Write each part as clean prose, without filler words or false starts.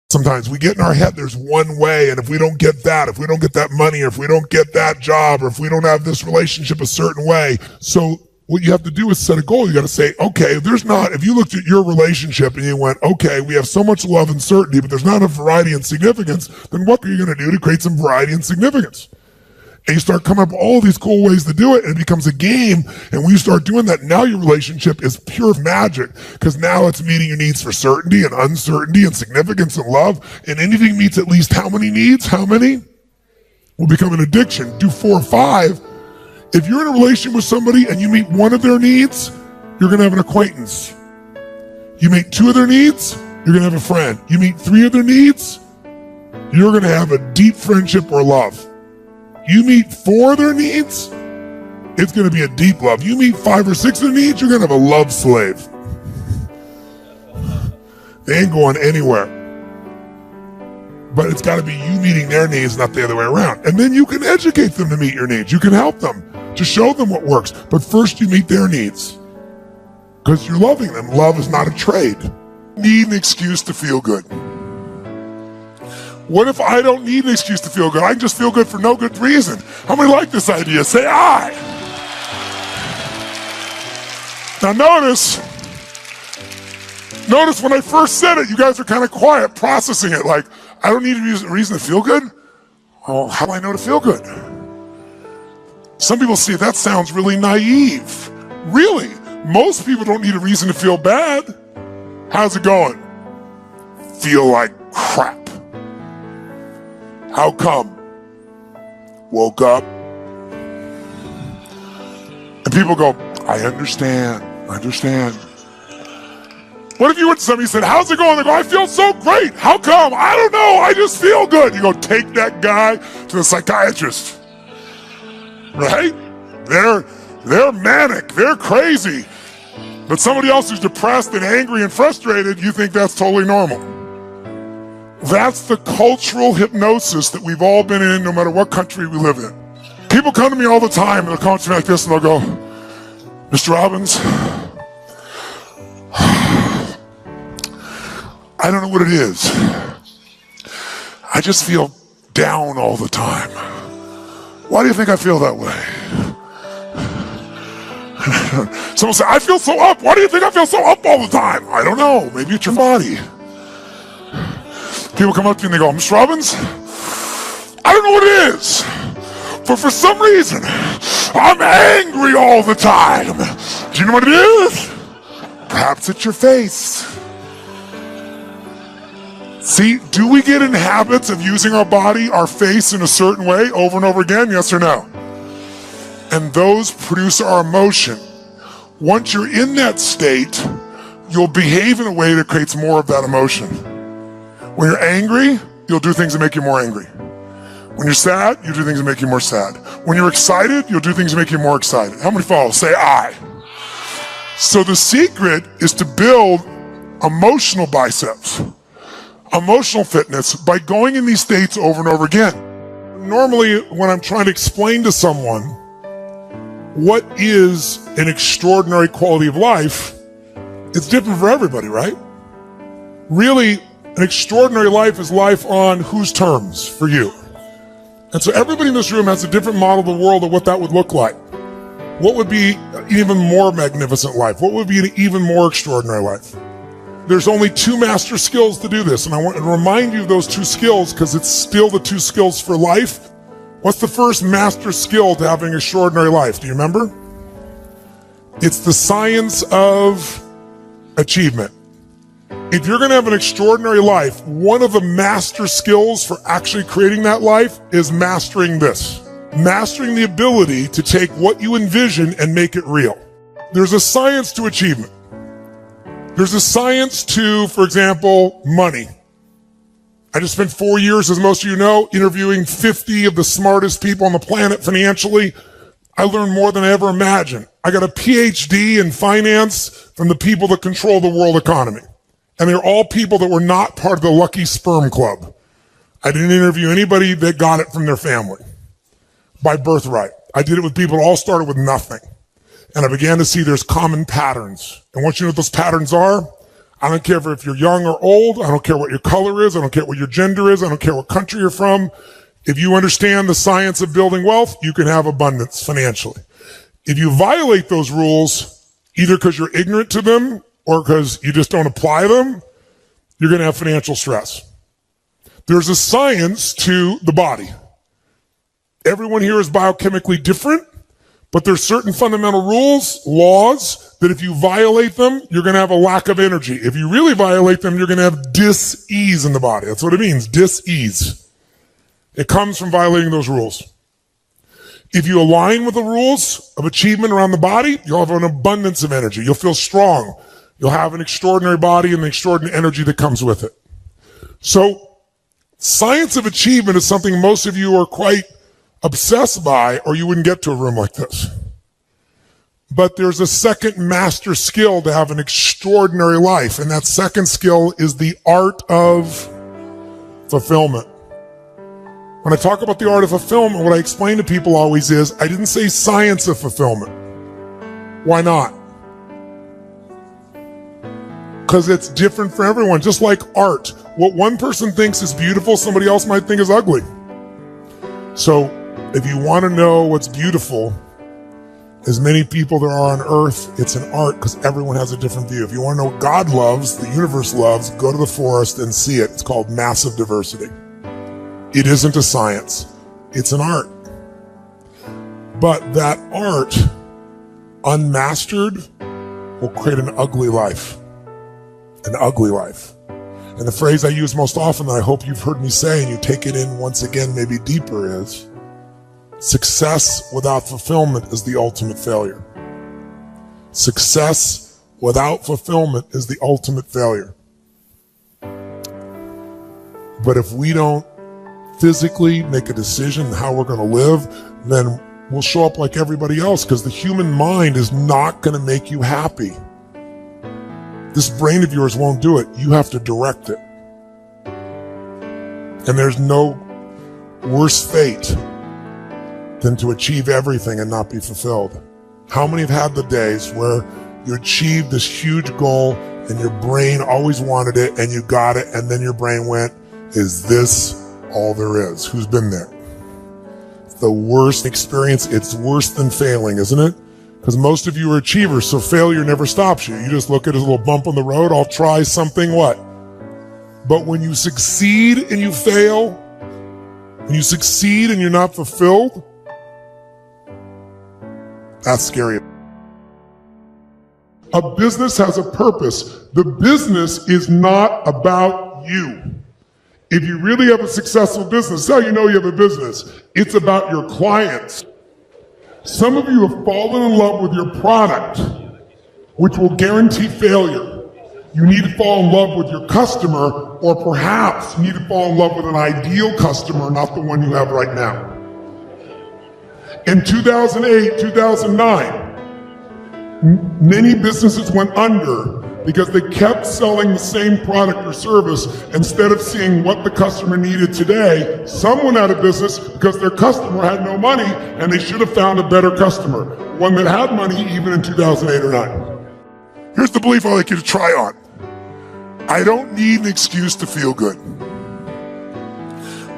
Sometimes we get in our head there's one way, and if we don't get that, if we don't get that money, or if we don't get that job, or if we don't have this relationship a certain way. So what you have to do is set a goal. You got to say, okay, if you looked at your relationship and you went, okay, we have so much love and certainty, but there's not enough variety and significance, then what are you going to do to create some variety and significance? And you start coming up with all these cool ways to do it, and it becomes a game. And when you start doing that, now your relationship is pure magic, because now it's meeting your needs for certainty and uncertainty and significance and love. And anything meets at least how many needs? How many? Will become an addiction. Do 4 or 5. If you're in a relationship with somebody and you meet one of their needs, you're going to have an acquaintance. You meet 2 of their needs, you're going to have a friend. You meet 3 of their needs, you're going to have a deep friendship or love. You meet 4 of their needs, it's going to be a deep love. You meet 5 or 6 of their needs, you're going to have a love slave. They ain't going anywhere. But it's got to be you meeting their needs, not the other way around. And then you can educate them to meet your needs. You can help them to show them what works. But first you meet their needs, because you're loving them. Love is not a trade. Need an excuse to feel good. What if I don't need an excuse to feel good? I can just feel good for no good reason. How many like this idea? Say aye. Now notice when I first said it, you guys are kind of quiet, processing it. Like, I don't need a reason to feel good? Oh, how do I know to feel good? Some people say that sounds really naive. Really? Most people don't need a reason to feel bad. How's it going? Feel like crap. How come? Woke up. And people go, I understand. What if you went to somebody and said, how's it going? They go, I feel so great. How come? I don't know. I just feel good. You go, take that guy to the psychiatrist. Right? They're manic. They're crazy. But somebody else who's depressed and angry and frustrated, you think that's totally normal. That's the cultural hypnosis that we've all been in, no matter what country we live in. People come to me all the time, and they'll come to me like this, and they'll go, Mr. Robbins, I don't know what it is. I just feel down all the time. Why do you think I feel that way? Someone say, I feel so up. Why do you think I feel so up all the time? I don't know. Maybe it's your body. People come up to you and they go, Mr. Robbins, I don't know what it is, but for some reason, I'm angry all the time. Do you know what it is? Perhaps it's your face. See, do we get in habits of using our body, our face in a certain way over and over again? Yes or no? And those produce our emotion. Once you're in that state, you'll behave in a way that creates more of that emotion. When you're angry, you'll do things that make you more angry. When you're sad, you'll do things that make you more sad. When you're excited, you'll do things that make you more excited. How many follow? Say aye. So the secret is to build emotional biceps, emotional fitness, by going in these states over and over again. Normally, when I'm trying to explain to someone what is an extraordinary quality of life, it's different for everybody, right? Really, an extraordinary life is life on whose terms for you? And so everybody in this room has a different model of the world of what that would look like. What would be an even more magnificent life? What would be an even more extraordinary life? There's only 2 master skills to do this, and I want to remind you of those 2 skills because it's still the 2 skills for life. What's the first master skill to having an extraordinary life? Do you remember? It's the science of achievement. If you're going to have an extraordinary life, one of the master skills for actually creating that life is mastering this. Mastering the ability to take what you envision and make it real. There's a science to achievement. There's a science to, for example, money. I just spent 4 years, as most of you know, interviewing 50 of the smartest people on the planet financially. I learned more than I ever imagined. I got a PhD in finance from the people that control the world economy. And they're all people that were not part of the Lucky Sperm Club. I didn't interview anybody that got it from their family by birthright. I did it with people that all started with nothing. And I began to see there's common patterns. And once you know what those patterns are, I don't care if you're young or old. I don't care what your color is. I don't care what your gender is. I don't care what country you're from. If you understand the science of building wealth, you can have abundance financially. If you violate those rules, either because you're ignorant to them or because you just don't apply them, you're going to have financial stress. There's a science to the body. Everyone here is biochemically different, but there's certain fundamental rules, laws, that if you violate them, you're going to have a lack of energy. If you really violate them, you're going to have dis-ease in the body. That's what it means, dis-ease. It comes from violating those rules. If you align with the rules of achievement around the body, you'll have an abundance of energy. You'll feel strong. You'll have an extraordinary body and the extraordinary energy that comes with it. So, science of achievement is something most of you are quite obsessed by, or you wouldn't get to a room like this. But there's a second master skill to have an extraordinary life, and that second skill is the art of fulfillment. When I talk about the art of fulfillment, what I explain to people always is, I didn't say science of fulfillment. Why not? Because it's different for everyone, just like art. What one person thinks is beautiful, somebody else might think is ugly. So, if you want to know what's beautiful, as many people there are on earth, it's an art because everyone has a different view. If you want to know what God loves, the universe loves, go to the forest and see it. It's called massive diversity. It isn't a science. It's an art. But that art, unmastered, will create an ugly life. An ugly life. And the phrase I use most often that I hope you've heard me say and you take it in once again, maybe deeper, is success without fulfillment is the ultimate failure. Success without fulfillment is the ultimate failure. But if we don't physically make a decision how we're going to live, then we'll show up like everybody else, because the human mind is not going to make you happy. This brain of yours won't do it. You have to direct it. And there's no worse fate than to achieve everything and not be fulfilled. How many have had the days where you achieved this huge goal and your brain always wanted it and you got it, and then your brain went, is this all there is? Who's been there? It's the worst experience. It's worse than failing, isn't it? Because most of you are achievers, so failure never stops you. You just look at it as a little bump on the road. I'll try something, what? But when you succeed and you fail, when you succeed and you're not fulfilled, that's scary. A business has a purpose. The business is not about you. If you really have a successful business, that's how you know you have a business. It's about your clients. Some of you have fallen in love with your product, which will guarantee failure. You need to fall in love with your customer, or perhaps you need to fall in love with an ideal customer, not the one you have right now. In 2008, 2009, many businesses went under because they kept selling the same product or service instead of seeing what the customer needed today. Some went out of business because their customer had no money and they should have found a better customer, one that had money even in 2008 or 9. Here's the belief I'd like you to try on. I don't need an excuse to feel good.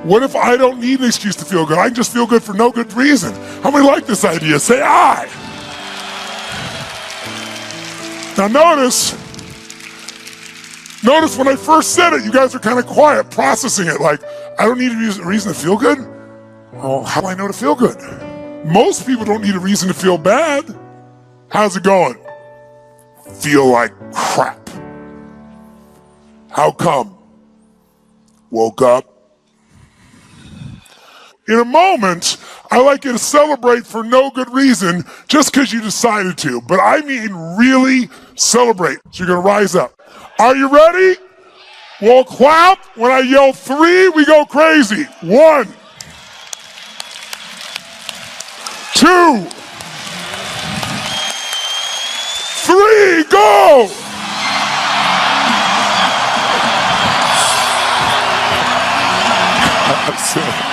What if I don't need an excuse to feel good? I can just feel good for no good reason. How many like this idea? Say aye. Now notice when I first said it, you guys are kind of quiet, processing it. Like, I don't need a reason to feel good? Oh, how do I know to feel good? Most people don't need a reason to feel bad. How's it going? Feel like crap. How come? Woke up. In a moment, I like you to celebrate for no good reason just because you decided to. But I mean really celebrate. So you're going to rise up. Are you ready? We'll clap. When I yell 3, we go crazy. 1, 2, 3, go! That's it.